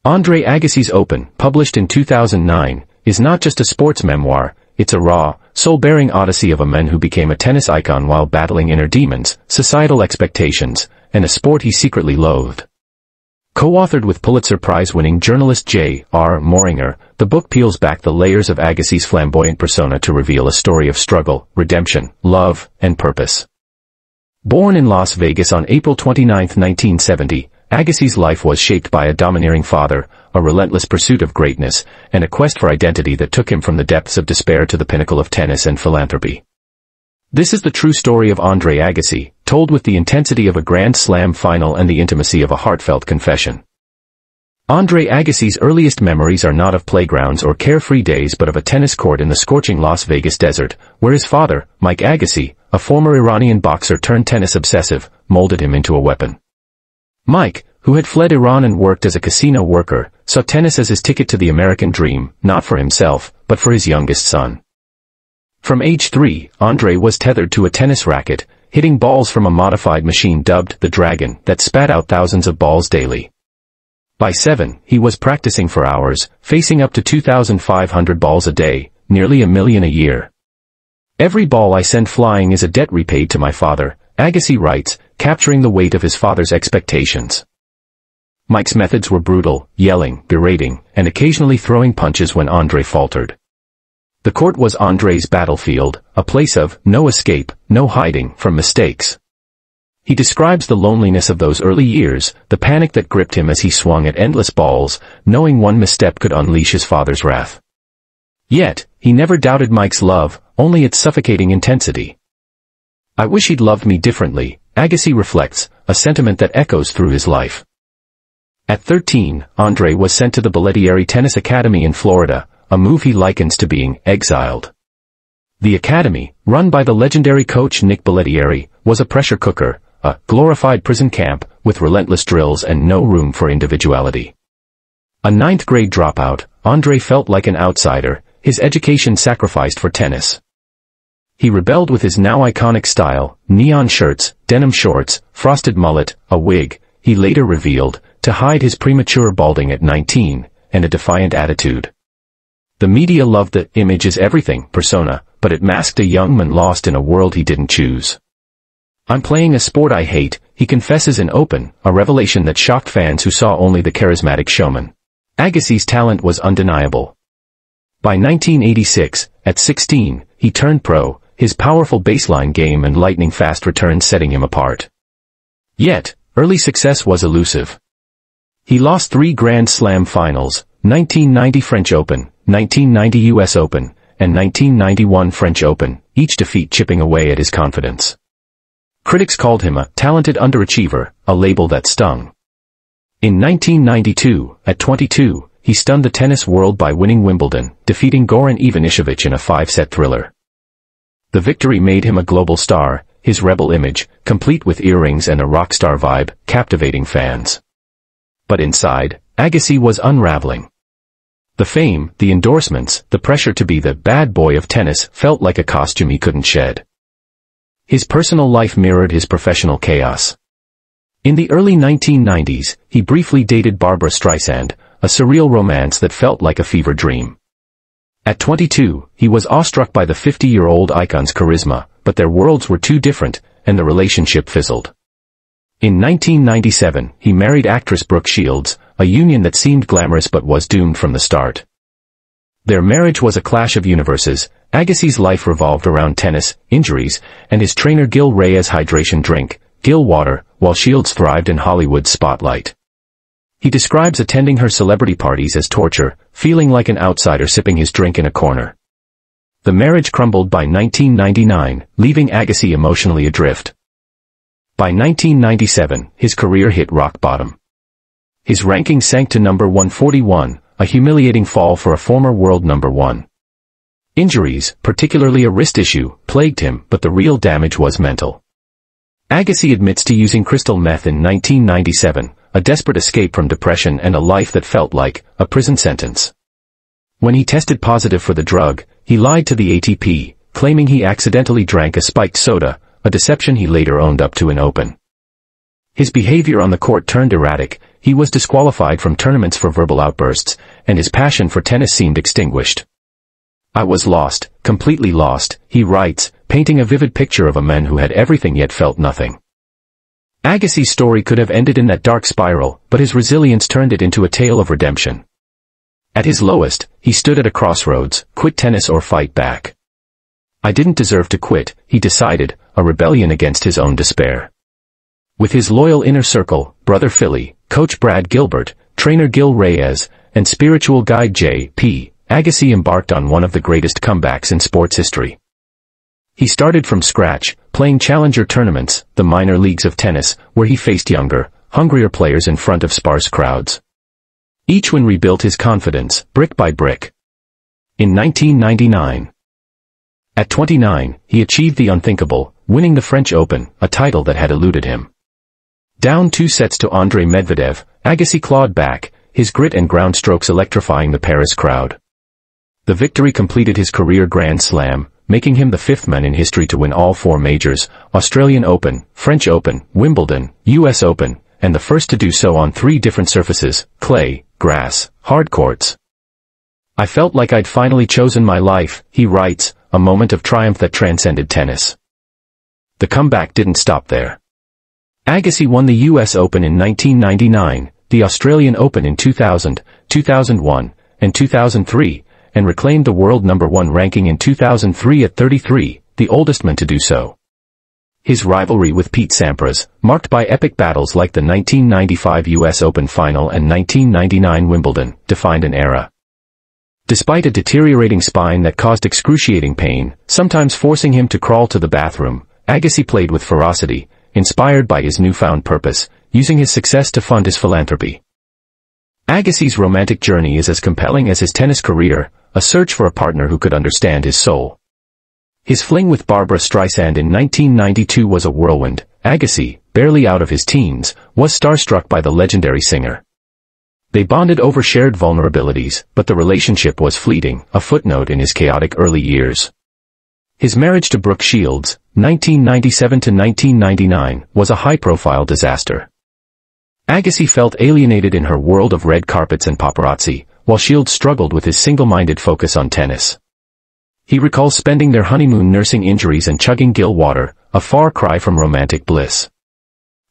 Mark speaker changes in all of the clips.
Speaker 1: Andre Agassi's Open, published in 2009, is not just a sports memoir, it's a raw, soul-bearing odyssey of a man who became a tennis icon while battling inner demons, societal expectations, and a sport he secretly loathed. Co-authored with Pulitzer Prize-winning journalist J.R. Moringer, the book peels back the layers of Agassi's flamboyant persona to reveal a story of struggle, redemption, love, and purpose. Born in Las Vegas on April 29, 1970, Agassi's life was shaped by a domineering father, a relentless pursuit of greatness, and a quest for identity that took him from the depths of despair to the pinnacle of tennis and philanthropy. This is the true story of Andre Agassi, told with the intensity of a Grand Slam final and the intimacy of a heartfelt confession. Andre Agassi's earliest memories are not of playgrounds or carefree days but of a tennis court in the scorching Las Vegas desert, where his father, Mike Agassi, a former Iranian boxer turned tennis obsessive, molded him into a weapon. Mike, who had fled Iran and worked as a casino worker, saw tennis as his ticket to the American dream, not for himself, but for his youngest son. From age 3, Andre was tethered to a tennis racket, hitting balls from a modified machine dubbed the Dragon that spat out thousands of balls daily. By 7, he was practicing for hours, facing up to 2,500 balls a day, nearly $1 million a year. "Every ball I send flying is a debt repaid to my father," Agassi writes, capturing the weight of his father's expectations. Mike's methods were brutal, yelling, berating, and occasionally throwing punches when Andre faltered. The court was Andre's battlefield, a place of no escape, no hiding from mistakes. He describes the loneliness of those early years, the panic that gripped him as he swung at endless balls, knowing one misstep could unleash his father's wrath. Yet, he never doubted Mike's love, only its suffocating intensity. "I wish he'd loved me differently," Agassi reflects, a sentiment that echoes through his life. At 13, Andre was sent to the Bollettieri Tennis Academy in Florida, a move he likens to being exiled. The academy, run by the legendary coach Nick Bollettieri, was a pressure cooker, a glorified prison camp, with relentless drills and no room for individuality. A ninth-grade dropout, Andre felt like an outsider, his education sacrificed for tennis. He rebelled with his now iconic style, neon shirts, denim shorts, frosted mullet, a wig, he later revealed, to hide his premature balding at 19, and a defiant attitude. The media loved the "image is everything" persona, but it masked a young man lost in a world he didn't choose. "I'm playing a sport I hate," he confesses in Open, a revelation that shocked fans who saw only the charismatic showman. Agassi's talent was undeniable. By 1986, at 16, he turned pro, his powerful baseline game and lightning-fast return setting him apart. Yet, early success was elusive. He lost 3 Grand Slam finals, 1990 French Open, 1990 US Open, and 1991 French Open, each defeat chipping away at his confidence. Critics called him a talented underachiever, a label that stung. In 1992, at 22, he stunned the tennis world by winning Wimbledon, defeating Goran Ivanišević in a 5-set thriller. The victory made him a global star, his rebel image, complete with earrings and a rock star vibe, captivating fans. But inside, Agassi was unraveling. The fame, the endorsements, the pressure to be the bad boy of tennis felt like a costume he couldn't shed. His personal life mirrored his professional chaos. In the early 1990s, he briefly dated Barbra Streisand, a surreal romance that felt like a fever dream. At 22, he was awestruck by the 50-year-old icon's charisma, but their worlds were too different, and the relationship fizzled. In 1997, he married actress Brooke Shields, a union that seemed glamorous but was doomed from the start. Their marriage was a clash of universes. Agassi's life revolved around tennis, injuries, and his trainer Gil Reyes' hydration drink, Gil Water, while Shields thrived in Hollywood's spotlight. He describes attending her celebrity parties as torture, feeling like an outsider sipping his drink in a corner. The marriage crumbled by 1999, leaving Agassi emotionally adrift. By 1997, his career hit rock bottom. His ranking sank to number 141, a humiliating fall for a former world number 1. Injuries, particularly a wrist issue, plagued him, but the real damage was mental. Agassi admits to using crystal meth in 1997, a desperate escape from depression and a life that felt like a prison sentence. When he tested positive for the drug, he lied to the ATP, claiming he accidentally drank a spiked soda, a deception he later owned up to in Open. His behavior on the court turned erratic, he was disqualified from tournaments for verbal outbursts, and his passion for tennis seemed extinguished. "I was lost, completely lost," he writes, painting a vivid picture of a man who had everything yet felt nothing. Agassi's story could have ended in that dark spiral, but his resilience turned it into a tale of redemption. At his lowest, he stood at a crossroads: quit tennis or fight back. "I didn't deserve to quit," he decided, a rebellion against his own despair. With his loyal inner circle, brother Philly, coach Brad Gilbert, trainer Gil Reyes, and spiritual guide J.P. Agassi embarked on one of the greatest comebacks in sports history. He started from scratch, playing challenger tournaments, the minor leagues of tennis, where he faced younger, hungrier players in front of sparse crowds. Each win rebuilt his confidence, brick by brick. In 1999, at 29, he achieved the unthinkable, winning the French Open, a title that had eluded him. Down 2 sets to Andre Medvedev, Agassi clawed back, his grit and ground strokes electrifying the Paris crowd. The victory completed his career Grand Slam, making him the 5th man in history to win all 4 majors: Australian Open, French Open, Wimbledon, US Open, and the first to do so on 3 different surfaces: clay, grass, hard courts. "I felt like I'd finally chosen my life," he writes, a moment of triumph that transcended tennis. The comeback didn't stop there. Agassi won the US Open in 1999, the Australian Open in 2000, 2001, and 2003, and reclaimed the world #1 ranking in 2003 at 33, the oldest man to do so. His rivalry with Pete Sampras, marked by epic battles like the 1995 US Open final and 1999 Wimbledon, defined an era. Despite a deteriorating spine that caused excruciating pain, sometimes forcing him to crawl to the bathroom, Agassi played with ferocity, inspired by his newfound purpose, using his success to fund his philanthropy. Agassi's romantic journey is as compelling as his tennis career, a search for a partner who could understand his soul. His fling with Barbra Streisand in 1992 was a whirlwind. Agassi, barely out of his teens, was starstruck by the legendary singer. They bonded over shared vulnerabilities, but the relationship was fleeting, a footnote in his chaotic early years. His marriage to Brooke Shields, 1997 to 1999, was a high-profile disaster. Agassi felt alienated in her world of red carpets and paparazzi, while Shields struggled with his single-minded focus on tennis. He recalls spending their honeymoon nursing injuries and chugging Gill water, a far cry from romantic bliss.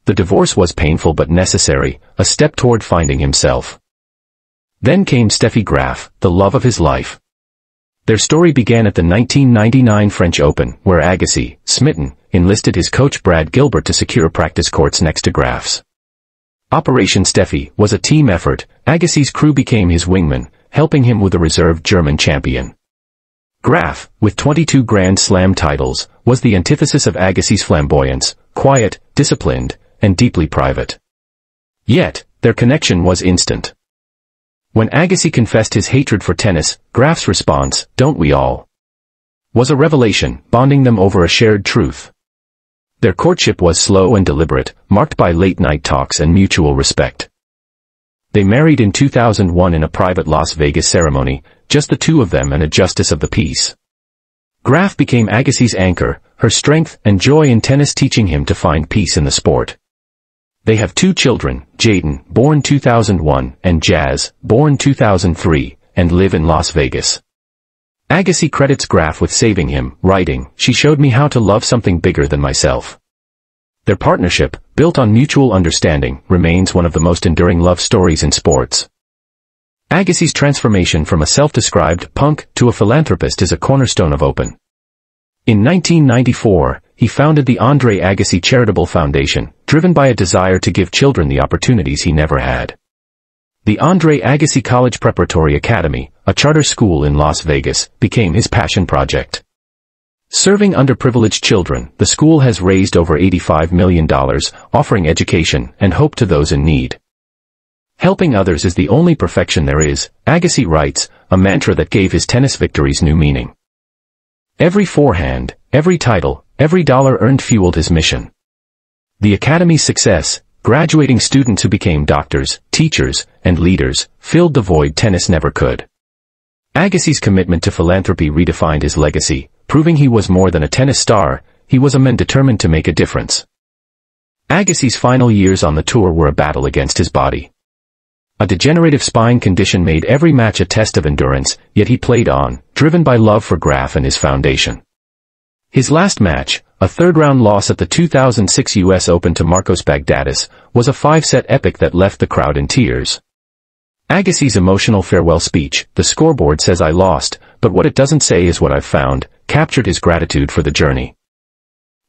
Speaker 1: The divorce was painful but necessary, a step toward finding himself. Then came Steffi Graf, the love of his life. Their story began at the 1999 French Open, where Agassi, smitten, enlisted his coach Brad Gilbert to secure practice courts next to Graf's. Operation Steffi was a team effort. Agassi's crew became his wingman, helping him with a reserved German champion. Graf, with 22 Grand Slam titles, was the antithesis of Agassi's flamboyance, quiet, disciplined, and deeply private. Yet, their connection was instant. When Agassi confessed his hatred for tennis, Graf's response, "Don't we all?" was a revelation, bonding them over a shared truth. Their courtship was slow and deliberate, marked by late-night talks and mutual respect. They married in 2001 in a private Las Vegas ceremony, just the two of them and a justice of the peace. Graf became Agassi's anchor, her strength and joy in tennis, teaching him to find peace in the sport. They have 2 children, Jaden, born 2001, and Jazz, born 2003, and live in Las Vegas. Agassi credits Graf with saving him, writing, "She showed me how to love something bigger than myself." Their partnership, built on mutual understanding, remains one of the most enduring love stories in sports. Agassi's transformation from a self-described punk to a philanthropist is a cornerstone of Open. In 1994, he founded the Andre Agassi Charitable Foundation, driven by a desire to give children the opportunities he never had. The Andre Agassi College Preparatory Academy, a charter school in Las Vegas, became his passion project. Serving underprivileged children, the school has raised over $85 million, offering education and hope to those in need. Helping others is the only perfection there is, Agassi writes, a mantra that gave his tennis victories new meaning. Every forehand, every title, every dollar earned fueled his mission. The Academy's success, graduating students who became doctors, teachers, and leaders, filled the void tennis never could. Agassi's commitment to philanthropy redefined his legacy, proving he was more than a tennis star, he was a man determined to make a difference. Agassi's final years on the tour were a battle against his body. A degenerative spine condition made every match a test of endurance, yet he played on, driven by love for Graf and his foundation. His last match, a third-round loss at the 2006 US Open to Marcos Baghdatis, was a 5-set epic that left the crowd in tears. Agassi's emotional farewell speech, "The scoreboard says I lost, but what it doesn't say is what I've found," captured his gratitude for the journey.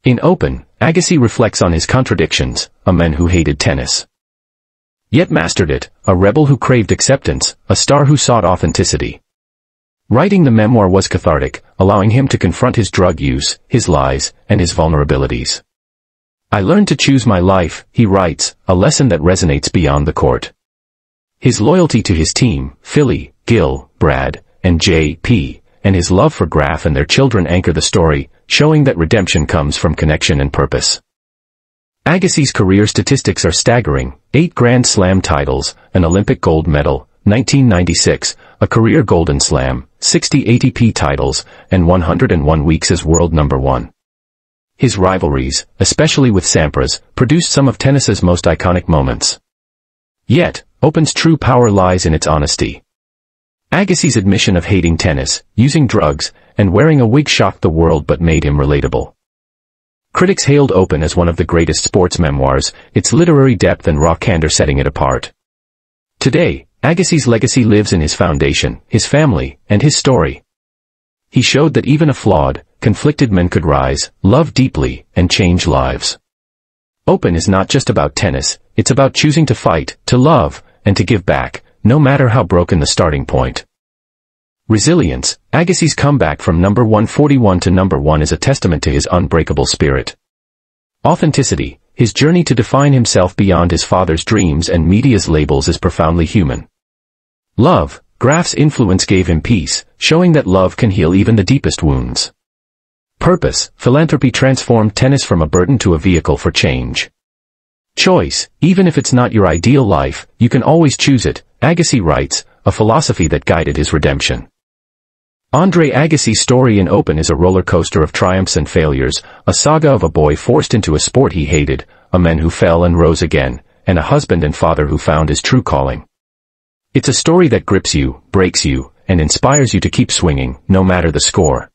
Speaker 1: In Open, Agassi reflects on his contradictions, a man who hated tennis, yet mastered it, a rebel who craved acceptance, a star who sought authenticity. Writing the memoir was cathartic, allowing him to confront his drug use, his lies, and his vulnerabilities. "I learned to choose my life," he writes, a lesson that resonates beyond the court. His loyalty to his team, Philly, Gil, Brad, and J.P., and his love for Graf and their children anchor the story, showing that redemption comes from connection and purpose. Agassi's career statistics are staggering: 8 Grand Slam titles, an Olympic gold medal, 1996, a career Golden Slam, 60 ATP titles, and 101 weeks as world number 1. His rivalries, especially with Sampras, produced some of tennis's most iconic moments. Yet, Open's true power lies in its honesty. Agassi's admission of hating tennis, using drugs, and wearing a wig shocked the world but made him relatable. Critics hailed Open as one of the greatest sports memoirs, its literary depth and raw candor setting it apart. Today, Agassi's legacy lives in his foundation, his family, and his story. He showed that even a flawed, conflicted man could rise, love deeply, and change lives. Open is not just about tennis, it's about choosing to fight, to love, and to give back, no matter how broken the starting point. Resilience, Agassi's comeback from number 141 to number 1 is a testament to his unbreakable spirit. Authenticity, his journey to define himself beyond his father's dreams and media's labels is profoundly human. Love, Graf's influence gave him peace, showing that love can heal even the deepest wounds. Purpose, philanthropy transformed tennis from a burden to a vehicle for change. Choice, even if it's not your ideal life, you can always choose it, Agassi writes, a philosophy that guided his redemption. Andre Agassi's story in Open is a roller coaster of triumphs and failures, a saga of a boy forced into a sport he hated, a man who fell and rose again, and a husband and father who found his true calling. It's a story that grips you, breaks you, and inspires you to keep swinging, no matter the score.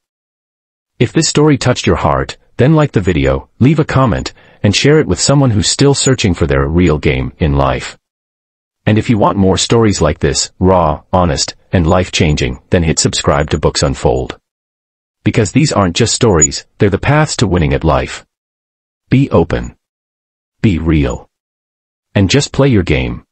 Speaker 1: If this story touched your heart, then like the video, leave a comment, and share it with someone who's still searching for their real game in life. And if you want more stories like this, raw, honest, and life-changing, then hit subscribe to Books Unfold. Because these aren't just stories, they're the paths to winning at life. Be open. Be real. And just play your game.